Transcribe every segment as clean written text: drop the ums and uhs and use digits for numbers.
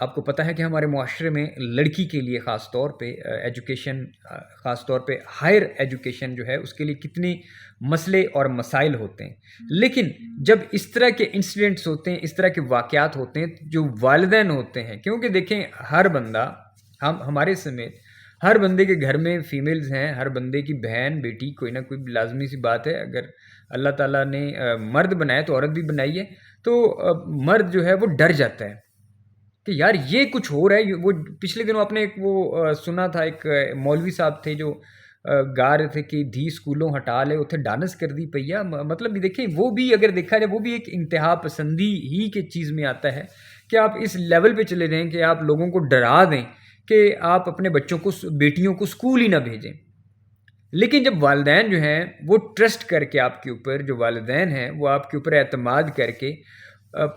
آپ کو پتہ ہے کہ ہمارے معاشرے میں لڑکی کے لیے خاص طور پہ ایجوکیشن، خاص طور پہ ہائر ایجوکیشن جو ہے اس کے لیے کتنے مسئلے اور مسائل ہوتے ہیں. لیکن جب اس طرح کے انسیڈنٹس ہوتے ہیں، اس طرح کے واقعات ہوتے ہیں، جو والدین ہوتے ہیں، کیونکہ دیکھیں ہر بندہ، ہمارے سمیت ہر بندے کے گھر میں فیمیلز ہیں، ہر بندے کی بہن بیٹی کوئی نہ کوئی لازمی سی بات ہے. اگر اللہ تعالیٰ نے مرد بنایا تو عورت بھی بنائی ہے، تو مرد جو ہے وہ ڈر جاتا ہے کہ یار یہ کچھ ہو رہا ہے. وہ پچھلے دنوں آپ نے ایک وہ سنا تھا، ایک مولوی صاحب تھے جو گا رہے تھے کہ دھی اسکولوں ہٹا لے اتنے ڈانس کر دی پیا. مطلب دیکھیں وہ بھی اگر دیکھا جائے وہ بھی ایک انتہا پسندی ہی کے چیز میں آتا ہے کہ آپ اس لیول پہ چلے جائیں کہ آپ لوگوں کو ڈرا دیں کہ آپ اپنے بچوں کو، بیٹیوں کو اسکول ہی نہ بھیجیں. لیکن جب والدین جو ہیں وہ ٹرسٹ کر کے آپ کے اوپر، جو والدین ہیں وہ آپ کے اوپر اعتماد کر کے،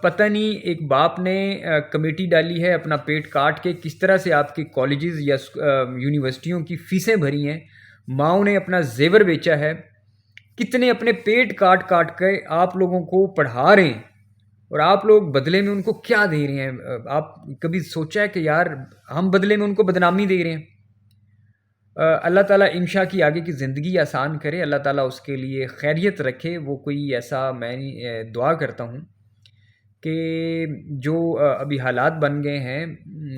پتہ نہیں ایک باپ نے کمیٹی ڈالی ہے اپنا پیٹ کاٹ کے، کس طرح سے آپ کی کالجز یا یونیورسٹیوں کی فیسیں بھری ہیں، ماؤں نے اپنا زیور بیچا ہے، کتنے اپنے پیٹ کاٹ کاٹ کے آپ لوگوں کو پڑھا رہے ہیں، اور آپ لوگ بدلے میں ان کو کیا دے رہے ہیں؟ آپ کبھی سوچا ہے کہ یار ہم بدلے میں ان کو بدنامی دے رہے ہیں؟ اللہ تعالیٰ انشا کی آگے کی زندگی آسان کرے، اللہ تعالیٰ اس کے لیے خیریت رکھے. وہ کوئی ایسا، میں دعا کرتا ہوں کہ جو ابھی حالات بن گئے ہیں،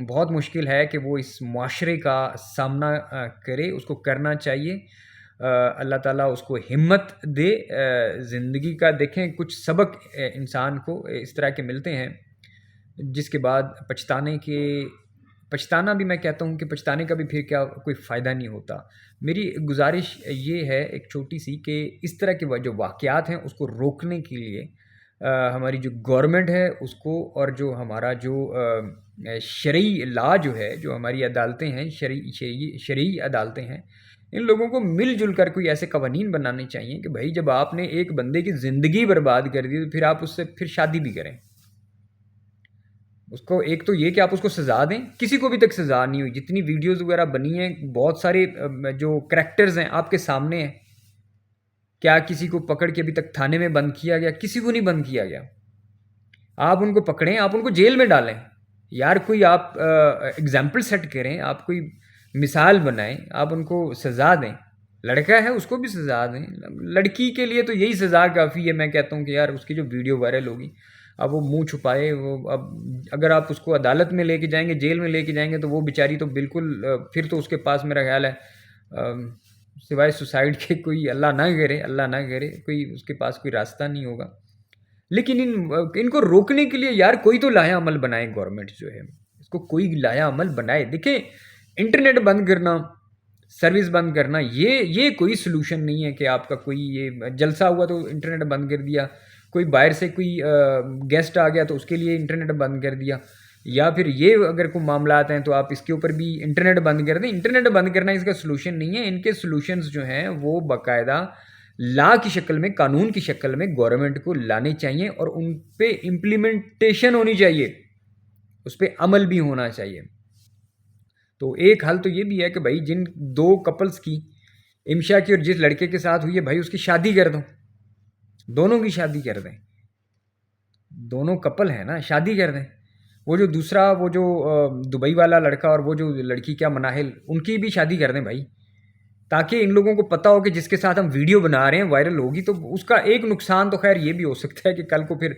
بہت مشکل ہے کہ وہ اس معاشرے کا سامنا کرے. اس کو کرنا چاہیے. اللہ تعالیٰ اس کو ہمت دے زندگی کا. دیکھیں کچھ سبق انسان کو اس طرح کے ملتے ہیں جس کے بعد پچھتانا بھی، میں کہتا ہوں کہ پچھتانے کا بھی پھر کیا کوئی فائدہ نہیں ہوتا. میری گزارش یہ ہے ایک چھوٹی سی کہ اس طرح کے جو واقعات ہیں اس کو روکنے کے لیے ہماری جو گورنمنٹ ہے اس کو، اور جو ہمارا جو شرعی لا جو ہے، جو ہماری عدالتیں ہیں، شرعی عدالتیں ہیں، ان لوگوں کو مل جل کر کوئی ایسے قوانین بنانے چاہیے کہ بھائی جب آپ نے ایک بندے کی زندگی برباد کر دی تو پھر آپ اس سے پھر شادی بھی کریں. اس کو ایک تو یہ کہ آپ اس کو سزا دیں. کسی کو بھی تک سزا نہیں ہوئی. جتنی ویڈیوز وغیرہ بنی ہیں، بہت سارے جو کریکٹرز ہیں آپ کے سامنے ہیں. کیا کسی کو پکڑ کے ابھی تک تھانے میں بند کیا گیا؟ کسی کو نہیں بند کیا گیا. آپ ان کو پکڑیں، آپ ان کو جیل میں ڈالیں. یار کوئی آپ اگزامپل سیٹ کریں، آپ کوئی مثال بنائیں، آپ ان کو سزا دیں. لڑکا ہے اس کو بھی سزا دیں. لڑکی کے لیے تو یہی سزا کافی ہے. میں کہتا ہوں کہ یار اس کی جو ویڈیو وائرل ہوگی، اب وہ منہ چھپائے، وہ اب اگر آپ اس کو عدالت میں لے کے جائیں گے، جیل میں لے کے جائیں گے، تو وہ بیچاری تو بالکل پھر تو اس کے پاس میرا خیال ہے سوائے سوسائڈ کے کوئی، اللہ نہ کرے کوئی اس کے پاس کوئی راستہ نہیں ہوگا. لیکن ان کو روکنے کے لیے یار کوئی تو لایا عمل بنائے. گورنمنٹ جو ہے اس کو کوئی لایا عمل بنائے. دیکھیں انٹرنیٹ بند کرنا، سروس بند کرنا، یہ کوئی سلوشن نہیں ہے کہ آپ کا کوئی یہ جلسہ ہوا تو انٹرنیٹ بند کر دیا، کوئی باہر سے کوئی گیسٹ آ گیا تو اس کے لیے انٹرنیٹ بند کر دیا، یا پھر یہ اگر کوئی معاملات ہیں تو آپ اس کے اوپر بھی انٹرنیٹ بند کر دیں. انٹرنیٹ بند کرنا اس کا سلوشن نہیں ہے. ان کے سلوشنز جو ہیں وہ باقاعدہ لا کی شکل میں، قانون کی شکل میں گورنمنٹ کو لانے چاہیے، اور ان پہ امپلیمنٹیشن ہونی چاہیے، اس پہ عمل بھی ہونا چاہیے. تو ایک حل تو یہ بھی ہے کہ بھائی جن دو کپلز کی، امشا کی اور جس لڑکے کے ساتھ ہوئی ہے، بھائی اس کی شادی کر دو. دونوں کی شادی کر دیں. دونوں کپل ہیں نا، شادی کر دیں. وہ جو دوسرا، وہ جو دبئی والا لڑکا اور وہ جو لڑکی، کیا مناہل، ان کی بھی شادی کر دیں بھائی، تاکہ ان لوگوں کو پتہ ہو کہ جس کے ساتھ ہم ویڈیو بنا رہے ہیں وائرل ہوگی. تو اس کا ایک نقصان تو خیر یہ بھی ہو سکتا ہے کہ کل کو پھر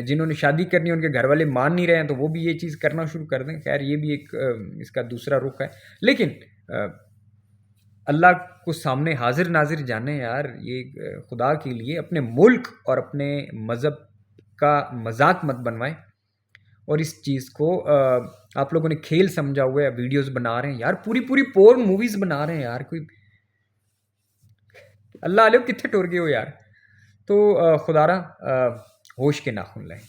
جنہوں نے شادی کرنی ہے ان کے گھر والے مان نہیں رہے ہیں تو وہ بھی یہ چیز کرنا شروع کر دیں. خیر یہ بھی ایک اس کا دوسرا رخ ہے. لیکن اللہ کو سامنے حاضر ناظر جانے یار، یہ خدا کے لیے اپنے ملک اور اپنے مذہب کا مذاق مت بنوائیں. اور اس چیز کو آپ لوگوں نے کھیل سمجھا ہوا ہے. ویڈیوز بنا رہے ہیں یار، پوری پورن موویز بنا رہے ہیں یار. کوئی اللہ علیہ کتنے ٹور گئے ہو یار. تو خدا را ہوش کے ناخن لائیں.